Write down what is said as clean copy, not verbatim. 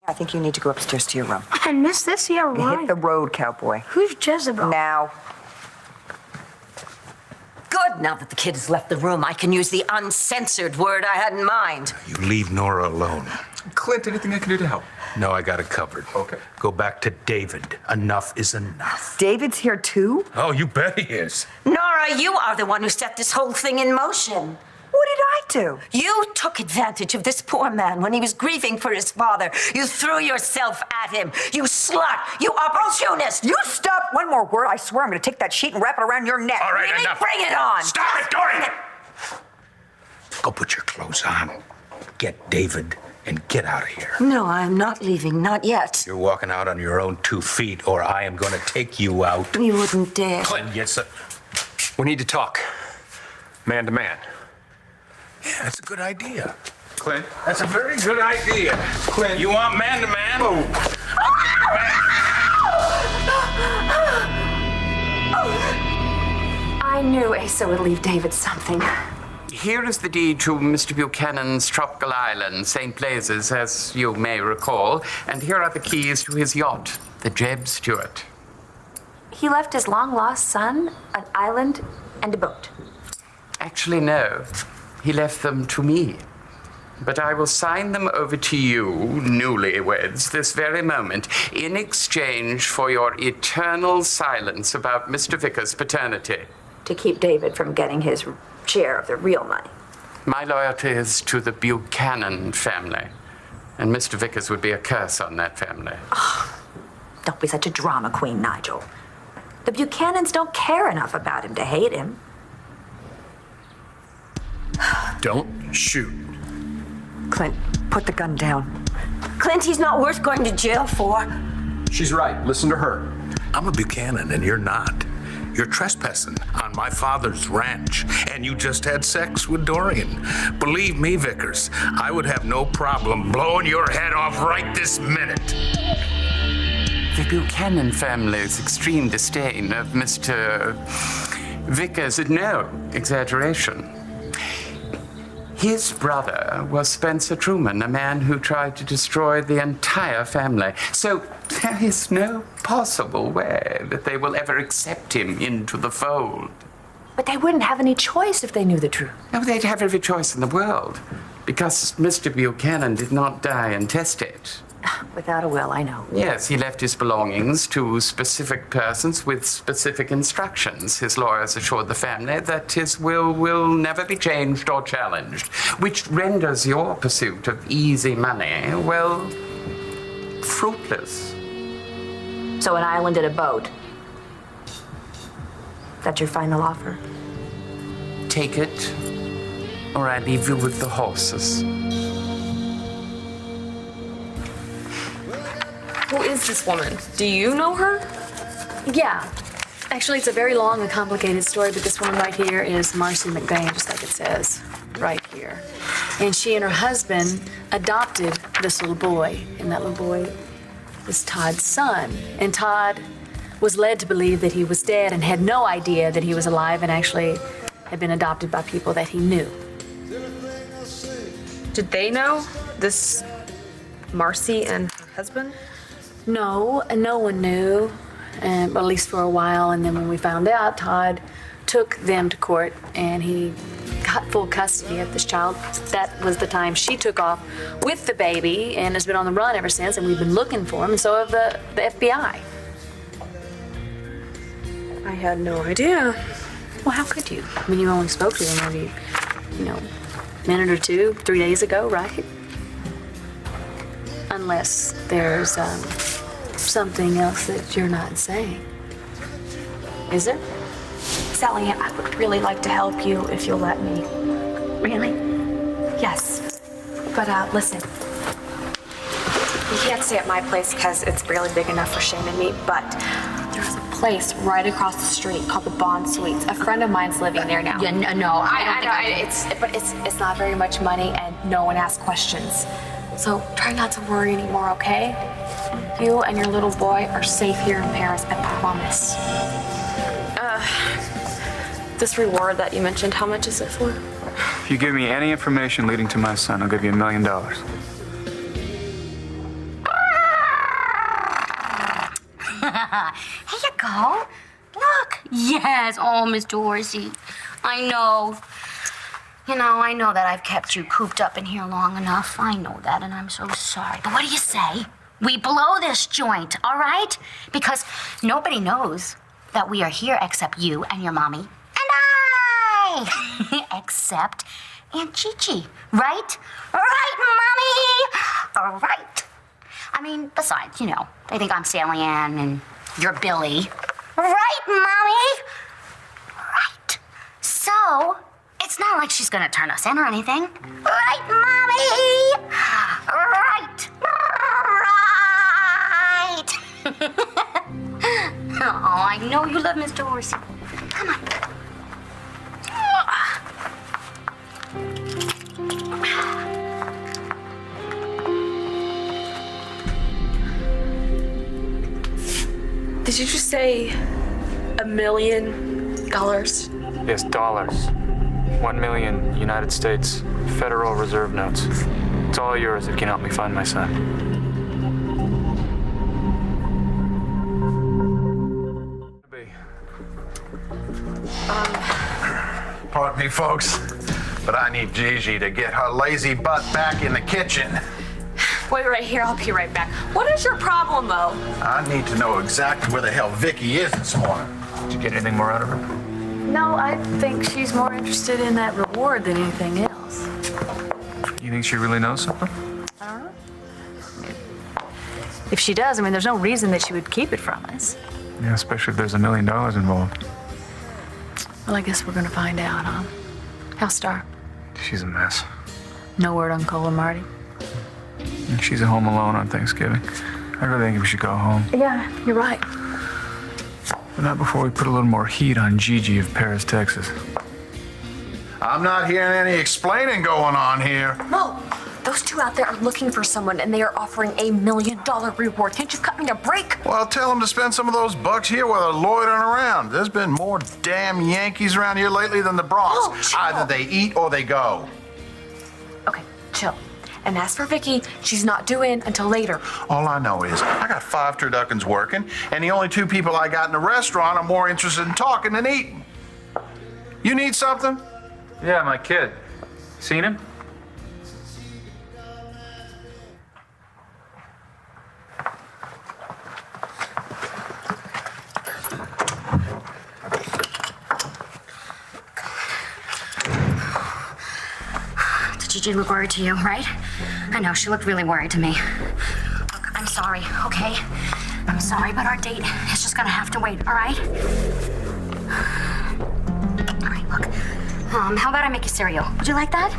I think you need to go upstairs to your room. I missed this. Yeah, right. Hit the road, cowboy. Who's Jezebel? Now. Good. Now that the kid has left the room, I can use the uncensored word I had in mind. You leave Nora alone. Clint, anything I can do to help? No, I got it covered. Okay. Go back to David. Enough is enough. David's here too? Oh, you bet he is. Nora, you are the one who set this whole thing in motion. What did I do? You took advantage of this poor man when he was grieving for his father. You threw yourself at him. You slut. You opportunist. You stop one more word. I swear I'm going to take that sheet and wrap it around your neck. All right, Really? enough. Bring it on. Stop it, Dorian! Go put your clothes on. Get David and get out of here. No, I'm not leaving. Not yet. You're walking out on your own 2 feet, or I am going to take you out. You wouldn't dare. Clint, yes, sir. We need to talk. Man to man. Yeah, that's a good idea. Clint? That's a very good idea. Clint. You want man to man? I knew Asa would leave David something. Here is the deed to Mr. Buchanan's tropical island, St. Blazes, as you may recall. And here are the keys to his yacht, the Jeb Stuart. He left his long-lost son, an island, and a boat. Actually, no. He left them to me. But I will sign them over to you, newlyweds, this very moment, in exchange for your eternal silence about Mr. Vickers' paternity. To keep David from getting his share of the real money. My loyalty is to the Buchanan family, and Mr. Vickers would be a curse on that family. Oh, don't be such a drama queen, Nigel. The Buchanans don't care enough about him to hate him. Don't shoot. Clint, put the gun down. Clint, he's not worth going to jail for. She's right. Listen to her. I'm a Buchanan, and you're not. You're trespassing on my father's ranch, and you just had sex with Dorian. Believe me, Vickers, I would have no problem blowing your head off right this minute. The Buchanan family's extreme disdain of Mr. Vickers is no exaggeration. His brother was Spencer Truman, a man who tried to destroy the entire family. So there is no possible way that they will ever accept him into the fold. But they wouldn't have any choice if they knew the truth. No, they'd have every choice in the world, because Mr. Buchanan did not die intestate. Without a will, I know. Yes, he left his belongings to specific persons with specific instructions. His lawyers assured the family that his will never be changed or challenged, which renders your pursuit of easy money, well, fruitless. So an island and a boat. That's your final offer? Take it, or I leave you with the horses. Who is this woman? Do you know her? Yeah. Actually, it's a very long and complicated story, but this one right here is Marcie McBain, just like it says right here. And she and her husband adopted this little boy, and that little boy is Todd's son. And Todd was led to believe that he was dead and had no idea that he was alive and actually had been adopted by people that he knew. Did they know this Marcie and her husband? No, no one knew, at least for a while. And then when we found out, Todd took them to court and he got full custody of this child. That was the time she took off with the baby and has been on the run ever since. And we've been looking for him, and so have the FBI. I had no idea. Well, how could you? I mean, you only spoke to him maybe, a minute or two, 3 days ago, right? Unless there's something else that you're not saying. Is there? Sally, I would really like to help you if you'll let me. Really? Yes. But listen. You can't stay at my place because it's barely big enough for Shane and me, but there's a place right across the street called the Bond Suites. A friend of mine's living there now. Yeah, no, I know, it's not very much money and no one asks questions. So try not to worry anymore, okay? You and your little boy are safe here in Paris, I promise. This reward that you mentioned, how much is it for? If you give me any information leading to my son, I'll give you $1 million. Here you go. Look. Yes. Oh, Miss Dorsey. I know. I know that I've kept you cooped up in here long enough. I know that, and I'm so sorry. But what do you say? We blow this joint, all right? Because nobody knows that we are here except you and your mommy and I. Except Aunt Gigi, right? Right, Mommy? All right. I mean, besides, they think I'm Sally Ann and you're Billy. Right, Mommy? Right. So, it's not like she's gonna turn us in or anything. Right, Mommy? Right. Right. Oh, I know you love Miss Dorsey. Come on. Did you just say $1 million? Yes, dollars. 1 million United States Federal Reserve notes. It's all yours if you can help me find my son. Pardon me, folks, but I need Gigi to get her lazy butt back in the kitchen. Wait right here. I'll be right back. What is your problem, though? I need to know exactly where the hell Vicky is this morning. Did you get anything more out of her? No, I think she's more interested in that reward than anything else. You think she really knows something? I don't know. If she does, there's no reason that she would keep it from us. Yeah, especially if there's $1 million involved. Well, I guess we're gonna find out, huh? How's Star? She's a mess. No word on Cole and Marty? She's at home alone on Thanksgiving. I really think we should go home. Yeah, you're right. But not before we put a little more heat on Gigi of Paris, Texas. I'm not hearing any explaining going on here. No, those two out there are looking for someone and they are offering $1 million reward. Can't you cut me a break? Well, tell them to spend some of those bucks here while they're loitering around. There's been more damn Yankees around here lately than the Bronx. Oh, chill. Either they eat or they go. Okay, chill. And as for Vicky, she's not due in until later. All I know is I got 5 turduckens working, and the only 2 people I got in the restaurant are more interested in talking than eating. You need something? Yeah, my kid. Seen him? Did Gigi look worried to you, right? I know, she looked really worried to me. Look, I'm sorry, okay? I'm sorry, but our date is just gonna have to wait, all right? All right, look. How about I make you cereal? Would you like that?